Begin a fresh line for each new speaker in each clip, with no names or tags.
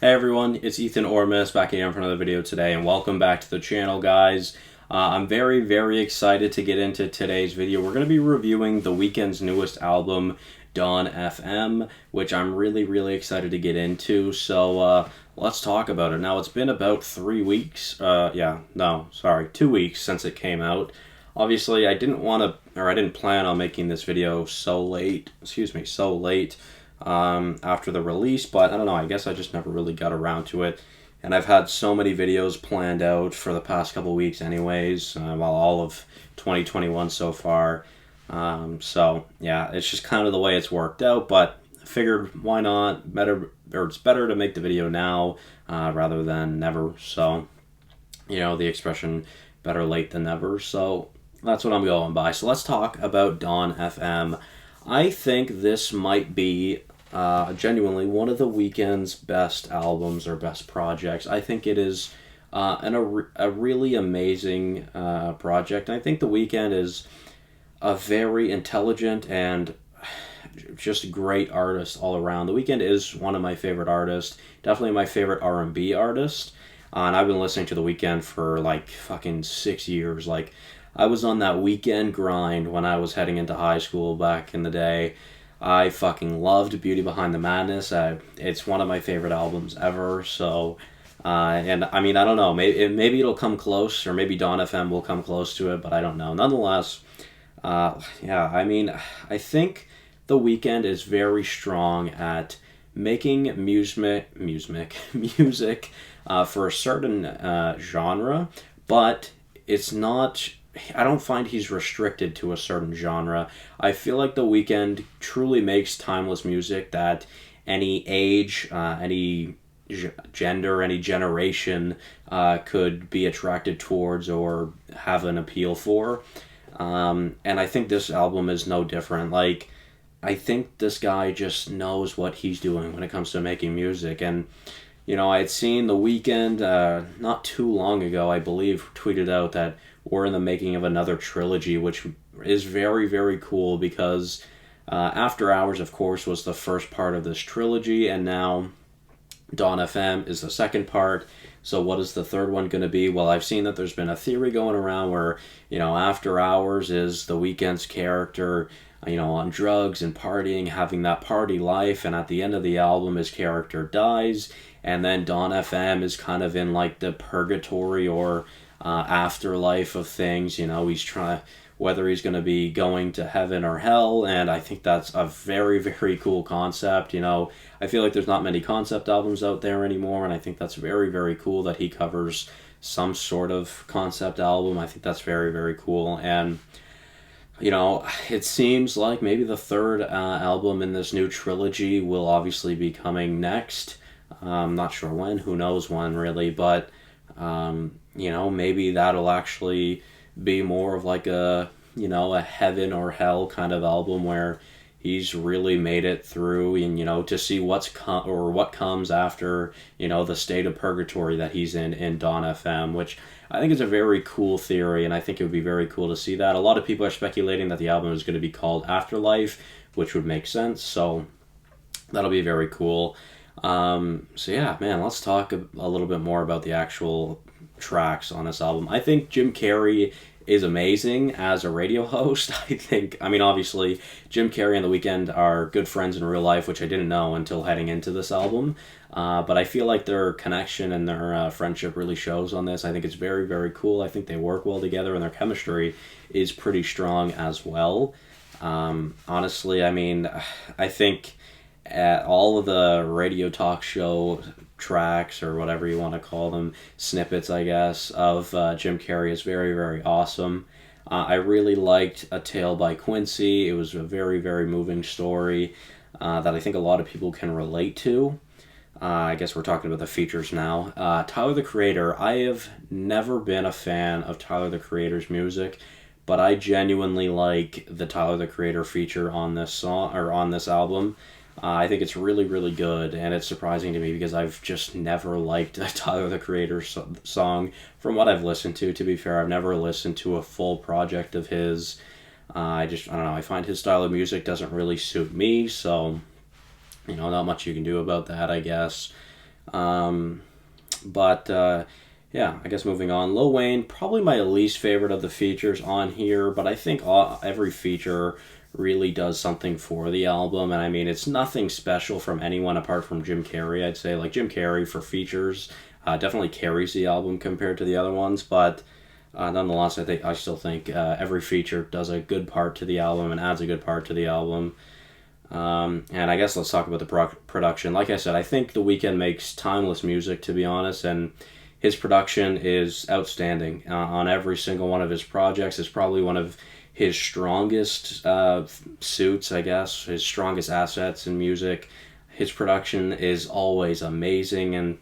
Hey everyone, it's Ethan Ormus back again for another video today, and welcome back to the channel, guys. I'm very excited to get into today's video. We're going to be reviewing the Weeknd's newest album, Dawn FM, which I'm really excited to get into. So let's talk about it. Now, it's been about 3 weeks. 2 weeks since it came out. Obviously, I didn't plan on making this video so late. After the release, but I don't know, I guess I just never really got around to it, and I've had so many videos planned out for the past couple weeks anyways, all of 2021 so far, so yeah, it's just kind of the way it's worked out, but I figured why not, it's better to make the video now rather than never, so, you know, the expression better late than never, so that's what I'm going by. So let's talk about Dawn FM. I think this might be genuinely one of the Weeknd's best albums or best projects. I think it is a really amazing project. I think the Weeknd is a very intelligent and just great artist all around. The Weeknd is one of my favorite artists, definitely my favorite R&B artist, and I've been listening to the Weeknd for like fucking 6 years. Like, I was on that Weeknd grind when I was heading into high school back in the day. I fucking loved Beauty Behind the Madness. It's one of my favorite albums ever. So, and I mean, I don't know. Maybe it'll come close, or maybe Dawn FM will come close to it, but I don't know. Nonetheless, yeah, I mean, I think the Weeknd is very strong at making music for a certain genre, but it's not. I don't find he's restricted to a certain genre. I feel like the Weeknd truly makes timeless music that any age, any gender, any generation could be attracted towards or have an appeal for. And I think this album is no different. Like, I think this guy just knows what he's doing when it comes to making music. And, you know, I had seen the Weeknd not too long ago, I believe, tweeted out that we're in the making of another trilogy, which is very cool because After Hours, of course, was the first part of this trilogy, and now Dawn FM is the second part. So what is the third one going to be? Well, I've seen that there's been a theory going around where, you know, After Hours is the Weeknd's character, you know, on drugs and partying, having that party life, and at the end of the album his character dies, and then Dawn FM is kind of in like the purgatory or afterlife of things. You know, he's trying whether he's going to be going to heaven or hell, and I think that's a very cool concept. You know, I feel like there's not many concept albums out there anymore, and I think that's very cool that he covers some sort of concept album. I think that's very cool, and you know, it seems like maybe the third album in this new trilogy will obviously be coming next. I'm not sure when, who knows when really, but you know, maybe that'll actually be more of like a, you know, a heaven or hell kind of album where he's really made it through, and, you know, to see what comes after, you know, the state of purgatory that he's in Dawn FM, which I think is a very cool theory, and I think it would be very cool to see that. A lot of people are speculating that the album is going to be called Afterlife, which would make sense, so that'll be very cool. So yeah, man, let's talk a little bit more about the actual tracks on this album. I think Jim Carrey is amazing as a radio host. I mean, obviously, Jim Carrey and The Weeknd are good friends in real life, which I didn't know until heading into this album. But I feel like their connection and their friendship really shows on this. I think it's very cool. I think they work well together, and their chemistry is pretty strong as well. Honestly, I mean, I think all of the radio talk show tracks, or whatever you want to call them, snippets, I guess, of Jim Carrey is very awesome. I really liked A Tale by Quincy. It was a very moving story that I think a lot of people can relate to. I guess we're talking about the features now. Tyler, the Creator. I have never been a fan of Tyler, the Creator's music, but I genuinely like the Tyler, the Creator feature on this song, or on this album. I think it's really good, and it's surprising to me because I've just never liked a Tyler, the Creator song from what I've listened to. To be fair, I've never listened to a full project of his. I don't know, I find his style of music doesn't really suit me, so, you know, not much you can do about that, I guess. But yeah, I guess moving on. Lil Wayne, probably my least favorite of the features on here, but I think every feature really does something for the album. And I mean, it's nothing special from anyone apart from Jim Carrey, I'd say. Like, Jim Carrey for features definitely carries the album compared to the other ones, but nonetheless, I still think every feature does a good part to the album and adds a good part to the album. And I guess let's talk about the production. Like I said, I think The Weeknd makes timeless music, to be honest, and his production is outstanding on every single one of his projects. It's probably one of his strongest suits, I guess, his strongest assets in music. His production is always amazing, and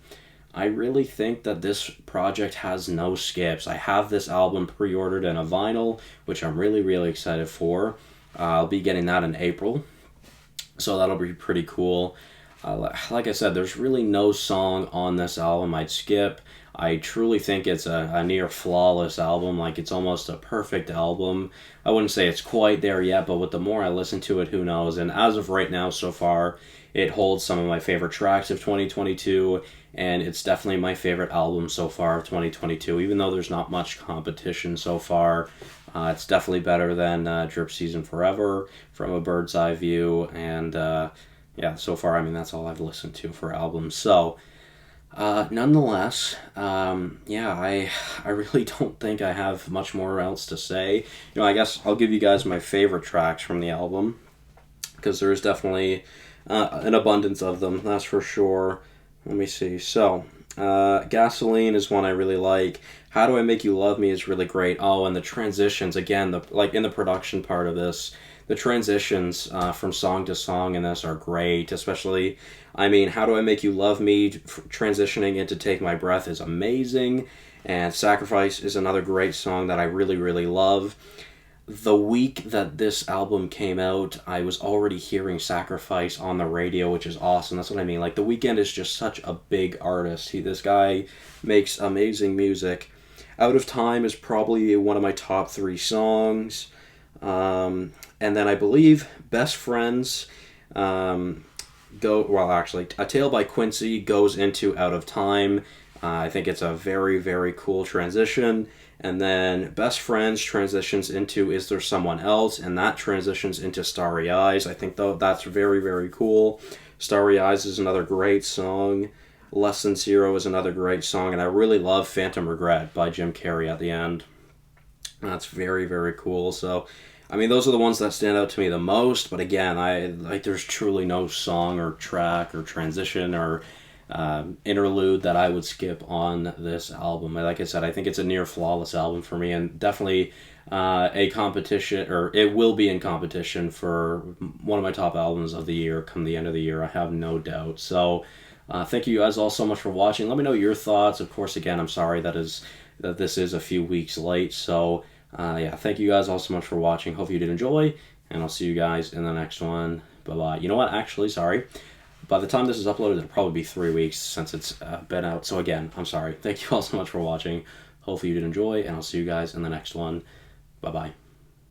I really think that this project has no skips. I have this album pre-ordered in a vinyl, which I'm really, really excited for. I'll be getting that in April, so that'll be pretty cool. Like I said, there's really no song on this album I'd skip. I truly think it's a near flawless album. Like, it's almost a perfect album. I wouldn't say it's quite there yet, but with the more I listen to it, who knows? And as of right now, so far, it holds some of my favorite tracks of 2022, and it's definitely my favorite album so far of 2022. Even though there's not much competition so far, it's definitely better than Drip Season Forever, From a Bird's Eye View, and yeah, so far, I mean, that's all I've listened to for albums. So, nonetheless, yeah, I really don't think I have much more else to say. You know, I guess I'll give you guys my favorite tracks from the album, because there is definitely an abundance of them, that's for sure. Let me see. So, Gasoline is one I really like. How Do I Make You Love Me is really great. Oh, and the transitions, again, like in the production part of this, the transitions from song to song in this are great, especially, I mean, How Do I Make You Love Me transitioning into Take My Breath is amazing, and Sacrifice is another great song that I really, really love. The week that this album came out, I was already hearing Sacrifice on the radio, which is awesome. That's what I mean. Like, The Weeknd is just such a big artist. This guy makes amazing music. Out of Time is probably one of my top 3 songs. And then I believe Best Friends A Tale by Quincy goes into Out of Time. I think it's a very, very cool transition. And then Best Friends transitions into Is There Someone Else? And that transitions into Starry Eyes. I think, though, that's very, very cool. Starry Eyes is another great song. Less Than Zero is another great song. And I really love Phantom Regret by Jim Carrey at the end. That's very, very cool. So, I mean, those are the ones that stand out to me the most. But again, there's truly no song or track or transition or interlude that I would skip on this album. Like I said, I think it's a near flawless album for me, and definitely a competition, or it will be in competition for one of my top albums of the year come the end of the year. I have no doubt. So thank you guys all so much for watching. Let me know your thoughts. Of course, again, I'm sorry that this is a few weeks late. So yeah, thank you guys all so much for watching. Hope you did enjoy, and I'll see you guys in the next one. Bye-bye. You know what? Actually, sorry. By the time this is uploaded, it'll probably be 3 weeks since it's been out. So again, I'm sorry. Thank you all so much for watching. Hopefully you did enjoy, and I'll see you guys in the next one. Bye-bye.